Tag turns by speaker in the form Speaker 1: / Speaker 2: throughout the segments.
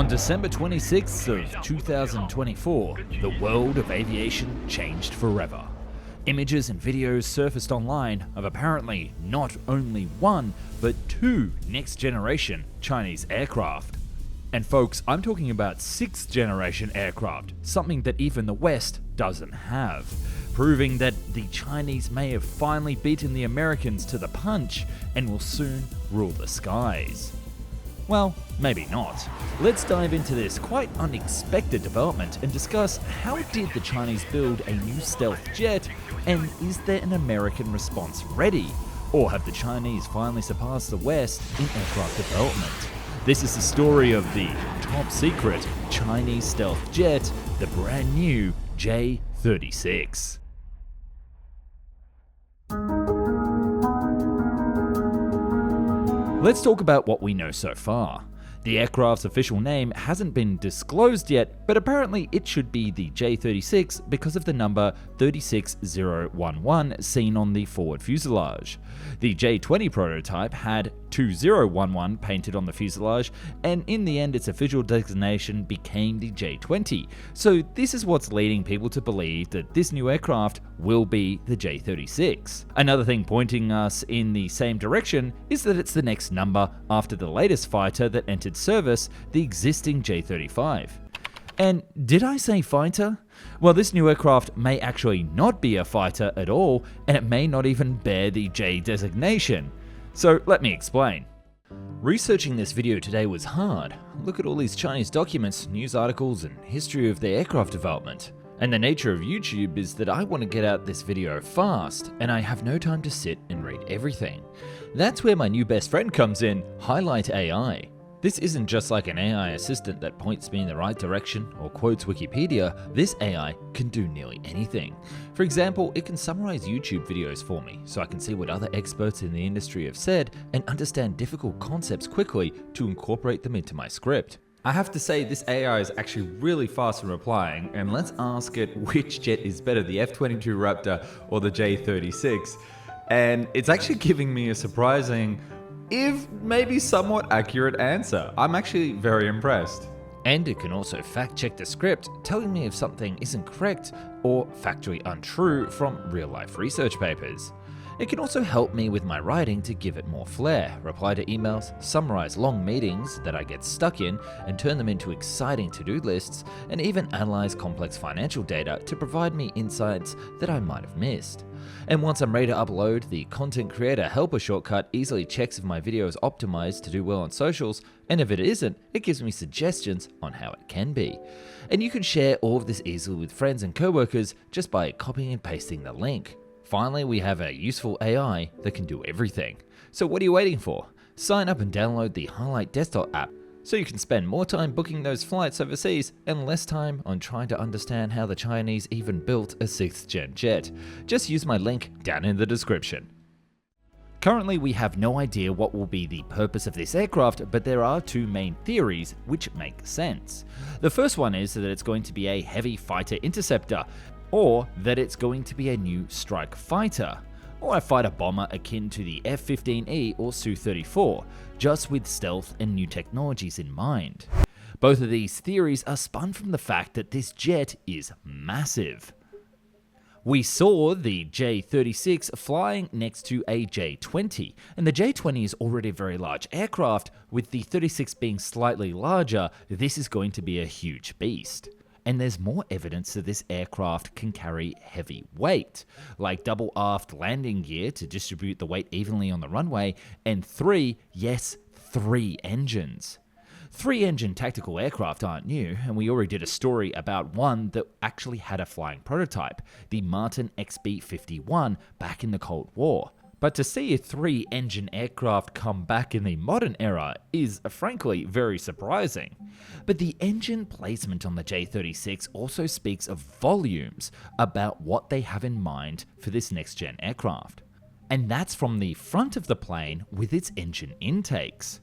Speaker 1: On December 26th of 2024, the world of aviation changed forever. Images and videos surfaced online of apparently not only one, but two next-generation Chinese aircraft. And folks, I'm talking about 6th-generation aircraft, something that even the West doesn't have, proving that the Chinese may have finally beaten the Americans to the punch and will soon rule the skies. Well, maybe not. Let's dive into this quite unexpected development and discuss how did the Chinese build a new stealth jet, and is there an American response ready? Or have the Chinese finally surpassed the West in aircraft development? This is the story of the top secret Chinese stealth jet, the brand new J-36. Let's talk about what we know so far. The aircraft's official name hasn't been disclosed yet, but apparently it should be the J-36 because of the number 36011 seen on the forward fuselage. The J-20 prototype had 2011 painted on the fuselage, and in the end its official designation became the J-20. So this is what's leading people to believe that this new aircraft will be the J-36. Another thing pointing us in the same direction is that it's the next number after the latest fighter that entered service, the existing J-35. And did I say fighter? Well, this new aircraft may actually not be a fighter at all, and it may not even bear the J designation. So let me explain. Researching this video today was hard. Look at all these Chinese documents, news articles, and history of their aircraft development. And the nature of YouTube is that I want to get out this video fast, and I have no time to sit and read everything. That's where my new best friend comes in, Highlight AI. This isn't just like an AI assistant that points me in the right direction or quotes Wikipedia. This AI can do nearly anything. For example, it can summarize YouTube videos for me so I can see what other experts in the industry have said and understand difficult concepts quickly to incorporate them into my script. I have to say this AI is actually really fast in replying, and let's ask it which jet is better, the F-22 Raptor or the J-36. And it's actually giving me a surprising, if maybe somewhat accurate answer. I'm actually very impressed. And it can also fact check the script, telling me if something isn't correct or factually untrue from real life research papers. It can also help me with my writing to give it more flair, reply to emails, summarize long meetings that I get stuck in and turn them into exciting to-do lists, and even analyze complex financial data to provide me insights that I might have missed. And once I'm ready to upload, the Content Creator Helper shortcut easily checks if my video is optimized to do well on socials, and if it isn't, it gives me suggestions on how it can be. And you can share all of this easily with friends and coworkers just by copying and pasting the link. Finally, we have a useful AI that can do everything. So what are you waiting for? Sign up and download the Highlight Desktop app so you can spend more time booking those flights overseas and less time on trying to understand how the Chinese even built a 6th-gen jet. Just use my link down in the description. Currently, we have no idea what will be the purpose of this aircraft, but there are two main theories which make sense. The first one is that it's going to be a heavy fighter interceptor, or that it's going to be a new strike fighter, or a fighter bomber akin to the F-15E or Su-34, just with stealth and new technologies in mind. Both of these theories are spun from the fact that this jet is massive. We saw the J-36 flying next to a J-20, and the J-20 is already a very large aircraft. With the 36 being slightly larger, this is going to be a huge beast. And there's more evidence that this aircraft can carry heavy weight, like double aft landing gear to distribute the weight evenly on the runway, and three engines. 3-engine tactical aircraft aren't new, and we already did a story about one that actually had a flying prototype, the Martin XB-51, back in the Cold War. But to see a 3-engine aircraft come back in the modern era is, frankly, very surprising. But the engine placement on the J-36 also speaks of volumes about what they have in mind for this next-gen aircraft. And that's from the front of the plane with its engine intakes.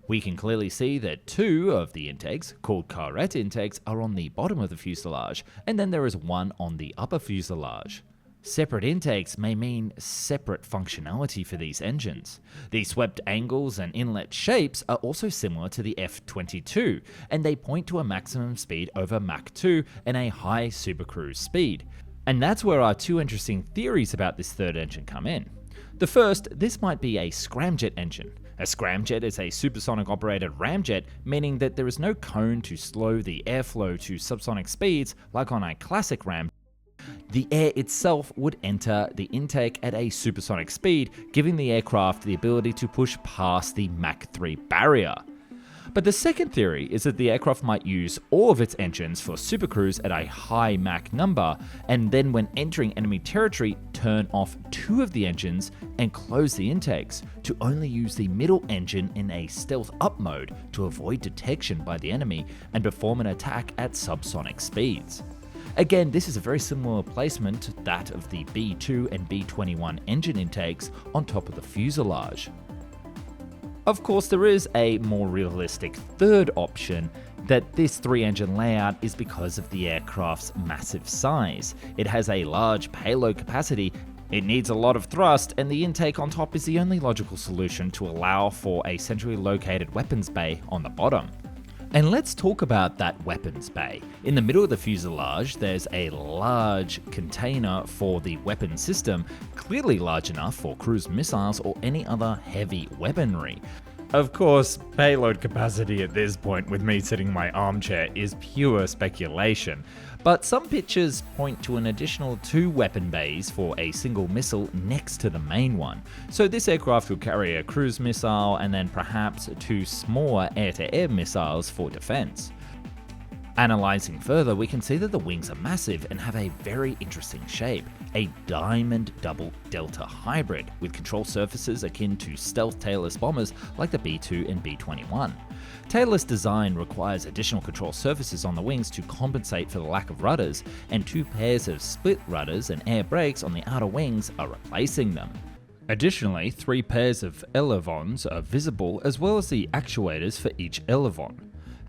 Speaker 1: We can clearly see that two of the intakes, called carette intakes, are on the bottom of the fuselage, and then there is one on the upper fuselage. Separate intakes may mean separate functionality for these engines. The swept angles and inlet shapes are also similar to the F-22, and they point to a maximum speed over Mach 2 and a high supercruise speed. And that's where our two interesting theories about this third engine come in. The first, this might be a scramjet engine. A scramjet is a supersonic operated ramjet, meaning that there is no cone to slow the airflow to subsonic speeds like on a classic ram. The air itself would enter the intake at a supersonic speed, giving the aircraft the ability to push past the Mach 3 barrier. But the second theory is that the aircraft might use all of its engines for supercruise at a high Mach number, and then when entering enemy territory, turn off two of the engines and close the intakes, to only use the middle engine in a stealth up mode to avoid detection by the enemy and perform an attack at subsonic speeds. Again, this is a very similar placement to that of the B-2 and B-21 engine intakes on top of the fuselage. Of course, there is a more realistic third option, that this three-engine layout is because of the aircraft's massive size. It has a large payload capacity, it needs a lot of thrust, and the intake on top is the only logical solution to allow for a centrally located weapons bay on the bottom. And let's talk about that weapons bay. In the middle of the fuselage, there's a large container for the weapon system, clearly large enough for cruise missiles or any other heavy weaponry. Of course, payload capacity at this point, with me sitting in my armchair, is pure speculation, but some pictures point to an additional 2 weapon bays for a single missile next to the main one. So this aircraft will carry a cruise missile and then perhaps 2 smaller air-to-air missiles for defense. Analyzing further, we can see that the wings are massive and have a very interesting shape, a diamond double delta hybrid with control surfaces akin to stealth tailless bombers like the B-2 and B-21. Tailless design requires additional control surfaces on the wings to compensate for the lack of rudders, and 2 pairs of split rudders and air brakes on the outer wings are replacing them. Additionally, 3 pairs of elevons are visible, as well as the actuators for each elevon.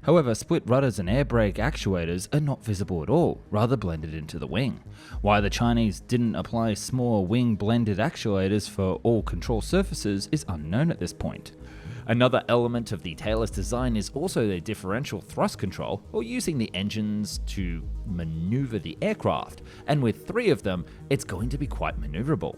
Speaker 1: However, split rudders and air brake actuators are not visible at all, rather blended into the wing. Why the Chinese didn't apply small wing blended actuators for all control surfaces is unknown at this point. Another element of the tailless design is also the differential thrust control, or using the engines to maneuver the aircraft, and with 3 of them, it's going to be quite maneuverable.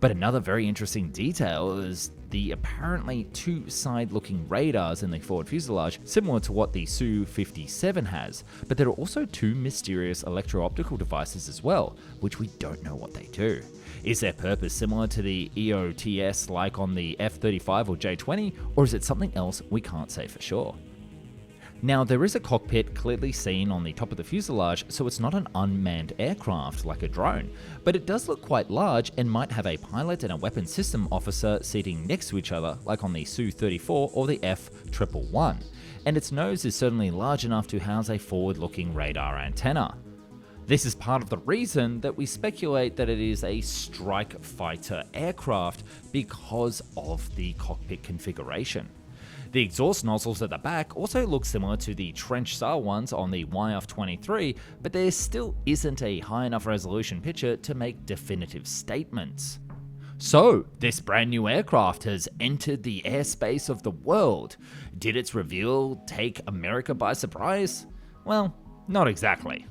Speaker 1: But another very interesting detail is the apparently 2 side-looking radars in the forward fuselage, similar to what the Su-57 has, but there are also 2 mysterious electro-optical devices as well, which we don't know what they do. Is their purpose similar to the EOTS like on the F-35 or J-20, or is it something else we can't say for sure? Now, there is a cockpit clearly seen on the top of the fuselage, so it's not an unmanned aircraft like a drone, but it does look quite large and might have a pilot and a weapons system officer sitting next to each other like on the Su-34 or the F-111, and its nose is certainly large enough to house a forward-looking radar antenna. This is part of the reason that we speculate that it is a strike fighter aircraft because of the cockpit configuration. The exhaust nozzles at the back also look similar to the trench-style ones on the YF-23, but there still isn't a high enough resolution picture to make definitive statements. So, this brand new aircraft has entered the airspace of the world. Did its reveal take America by surprise? Well, not exactly.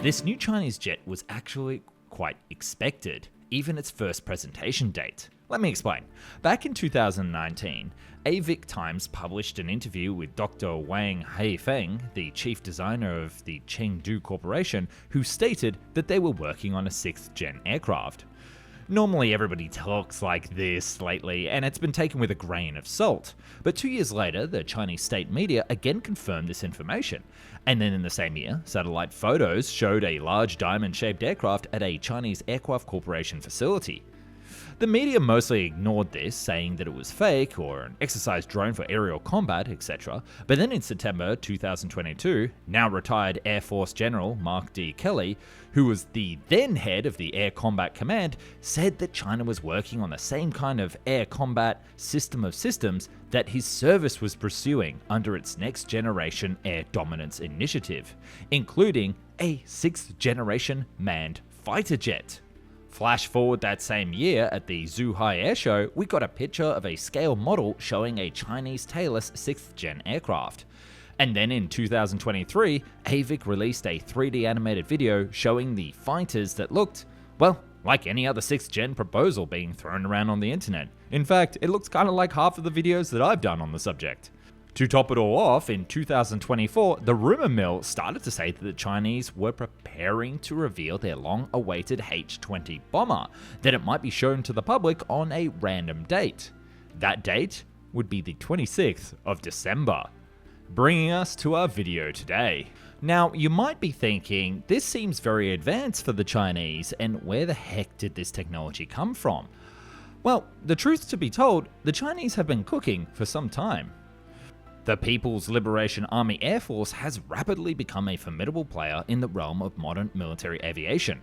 Speaker 1: This new Chinese jet was actually quite expected, even its first presentation date. Let me explain. Back in 2019, AVIC Times published an interview with Dr. Wang Haifeng, the chief designer of the Chengdu Corporation, who stated that they were working on a 6th-gen aircraft. Normally everybody talks like this lately, and it's been taken with a grain of salt. But 2 years later, the Chinese state media again confirmed this information. And then in the same year, satellite photos showed a large diamond-shaped aircraft at a Chinese Aircraft Corporation facility. The media mostly ignored this, saying that it was fake or an exercise drone for aerial combat, etc. But then in September 2022, now retired Air Force General Mark D. Kelly, who was the then head of the Air Combat Command, said that China was working on the same kind of air combat system of systems that his service was pursuing under its next generation air dominance initiative, including a 6th generation manned fighter jet. Flash forward that same year at the Zhuhai Air Show, we got a picture of a scale model showing a Chinese tailless 6th gen aircraft. And then in 2023, AVIC released a 3D animated video showing the fighters that looked, well, like any other 6th gen proposal being thrown around on the internet. In fact, it looks kind of like half of the videos that I've done on the subject. To top it all off, in 2024, the rumor mill started to say that the Chinese were preparing to reveal their long-awaited H-20 bomber, that it might be shown to the public on a random date. That date would be the 26th of December. Bringing us to our video today. Now, you might be thinking, this seems very advanced for the Chinese, and where the heck did this technology come from? Well, the truth to be told, the Chinese have been cooking for some time. The People's Liberation Army Air Force has rapidly become a formidable player in the realm of modern military aviation.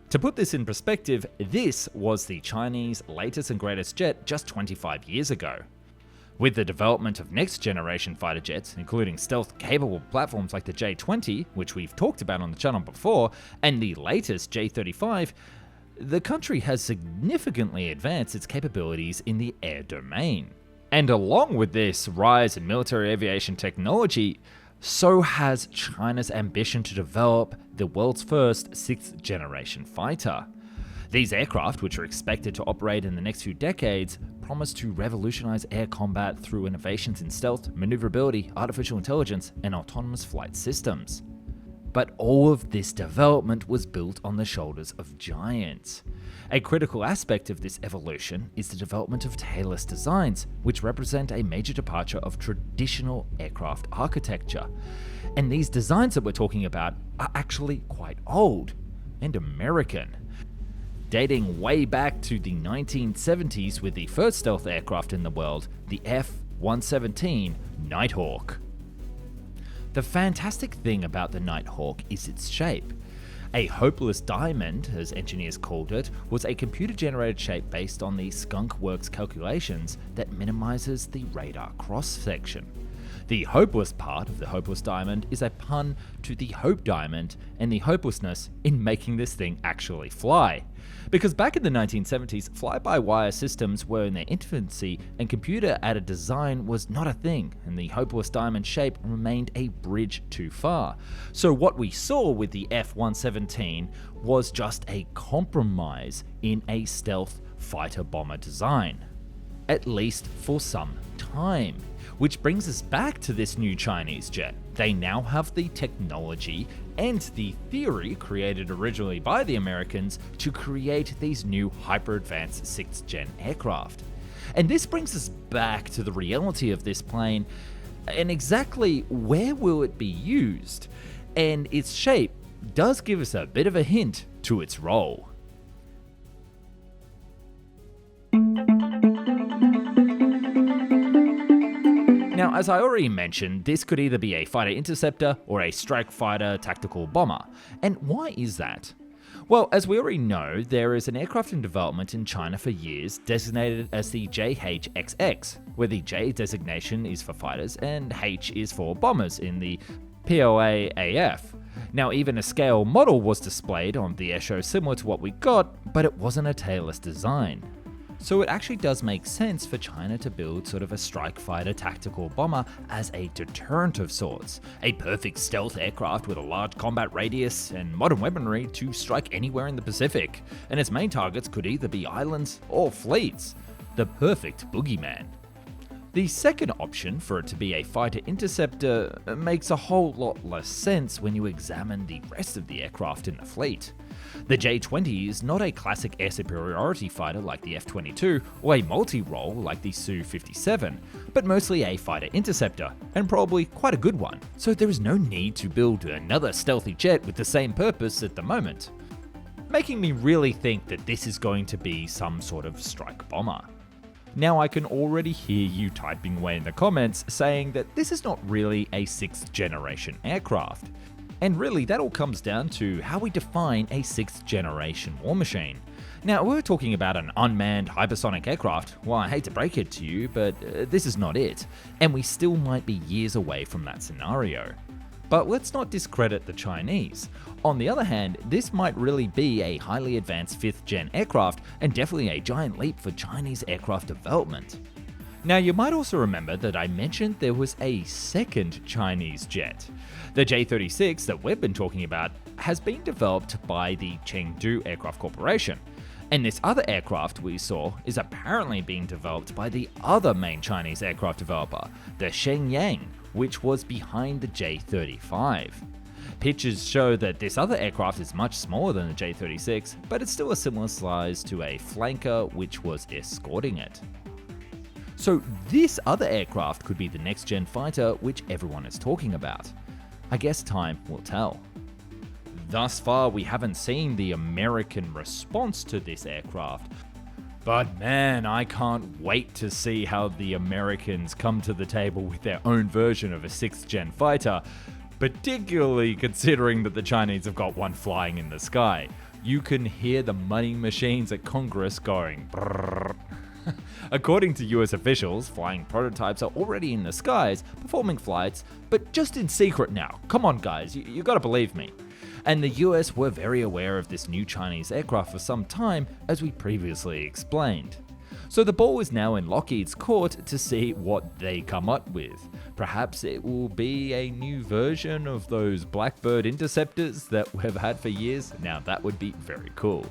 Speaker 1: To put this in perspective, this was the Chinese latest and greatest jet just 25 years ago. With the development of next generation fighter jets, including stealth-capable platforms like the J-20, which we've talked about on the channel before, and the latest J-35, the country has significantly advanced its capabilities in the air domain. And along with this rise in military aviation technology, so has China's ambition to develop the world's first 6th generation fighter. These aircraft, which are expected to operate in the next few decades, promise to revolutionize air combat through innovations in stealth, maneuverability, artificial intelligence, and autonomous flight systems. But all of this development was built on the shoulders of giants. A critical aspect of this evolution is the development of tailless designs, which represent a major departure of traditional aircraft architecture. And these designs that we're talking about are actually quite old and American, dating way back to the 1970s with the first stealth aircraft in the world, the F-117 Nighthawk. The fantastic thing about the Nighthawk is its shape. A hopeless diamond, as engineers called it, was a computer-generated shape based on the Skunk Works calculations that minimizes the radar cross-section. The hopeless part of the hopeless diamond is a pun to the Hope Diamond and the hopelessness in making this thing actually fly. Because back in the 1970s, fly-by-wire systems were in their infancy and computer-added design was not a thing, and the hopeless diamond shape remained a bridge too far. So what we saw with the F-117 was just a compromise in a stealth fighter-bomber design. At least for some time. Which brings us back to this new Chinese jet. They now have the technology and the theory created originally by the Americans to create these new hyper-advanced 6th gen aircraft. And this brings us back to the reality of this plane and exactly where will it be used. And its shape does give us a bit of a hint to its role. Now, as I already mentioned, this could either be a fighter interceptor or a strike fighter tactical bomber. And why is that? Well, as we already know, there is an aircraft in development in China for years designated as the JHXX, where the J designation is for fighters and H is for bombers in the POA-AF. Now, even a scale model was displayed on the airshow similar to what we got, but it wasn't a tailless design. So it actually does make sense for China to build sort of a strike fighter tactical bomber as a deterrent of sorts, a perfect stealth aircraft with a large combat radius and modern weaponry to strike anywhere in the Pacific, and its main targets could either be islands or fleets. The perfect boogeyman. The second option for it to be a fighter interceptor makes a whole lot less sense when you examine the rest of the aircraft in the fleet. The J-20 is not a classic air superiority fighter like the F-22 or a multi-role like the Su-57, but mostly a fighter interceptor, and probably quite a good one, so there is no need to build another stealthy jet with the same purpose at the moment. making me really think that this is going to be some sort of strike bomber. Now I can already hear you typing away in the comments saying that this is not really a 6th generation aircraft. And really that all comes down to how we define a 6th generation war machine. Now we're talking about an unmanned hypersonic aircraft. Well, I hate to break it to you, but this is not it. And we still might be years away from that scenario. But let's not discredit the Chinese. On the other hand, this might really be a highly advanced 5th gen aircraft and definitely a giant leap for Chinese aircraft development. Now you might also remember that I mentioned there was a second Chinese jet. The J-36 that we've been talking about has been developed by the Chengdu Aircraft Corporation. And this other aircraft we saw is apparently being developed by the other main Chinese aircraft developer, the Shenyang, which was behind the J-35. Pictures show that this other aircraft is much smaller than the J-36, but it's still a similar size to a flanker which was escorting it. So this other aircraft could be the next gen fighter which everyone is talking about. I guess time will tell. Thus far we haven't seen the American response to this aircraft, but man, I can't wait to see how the Americans come to the table with their own version of a 6th gen fighter, particularly considering that the Chinese have got one flying in the sky. You can hear the money machines at Congress going brrrr. According to US officials, flying prototypes are already in the skies, performing flights, but just in secret now. Come on guys, you gotta believe me. And the US were very aware of this new Chinese aircraft for some time, as we previously explained. So the ball is now in Lockheed's court to see what they come up with. Perhaps it will be a new version of those Blackbird interceptors that we've had for years. Now that would be very cool.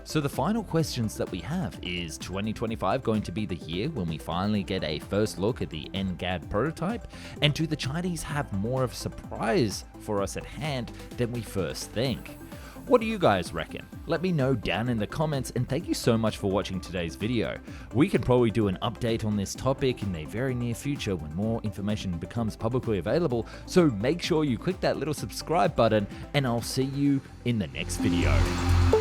Speaker 1: So the final questions that we have is 2025 going to be the year when we finally get a first look at the NGAD prototype? And do the Chinese have more of a surprise for us at hand than we first think? What do you guys reckon? Let me know down in the comments, and thank you so much for watching today's video. We can probably do an update on this topic in the very near future when more information becomes publicly available, so make sure you click that little subscribe button and I'll see you in the next video.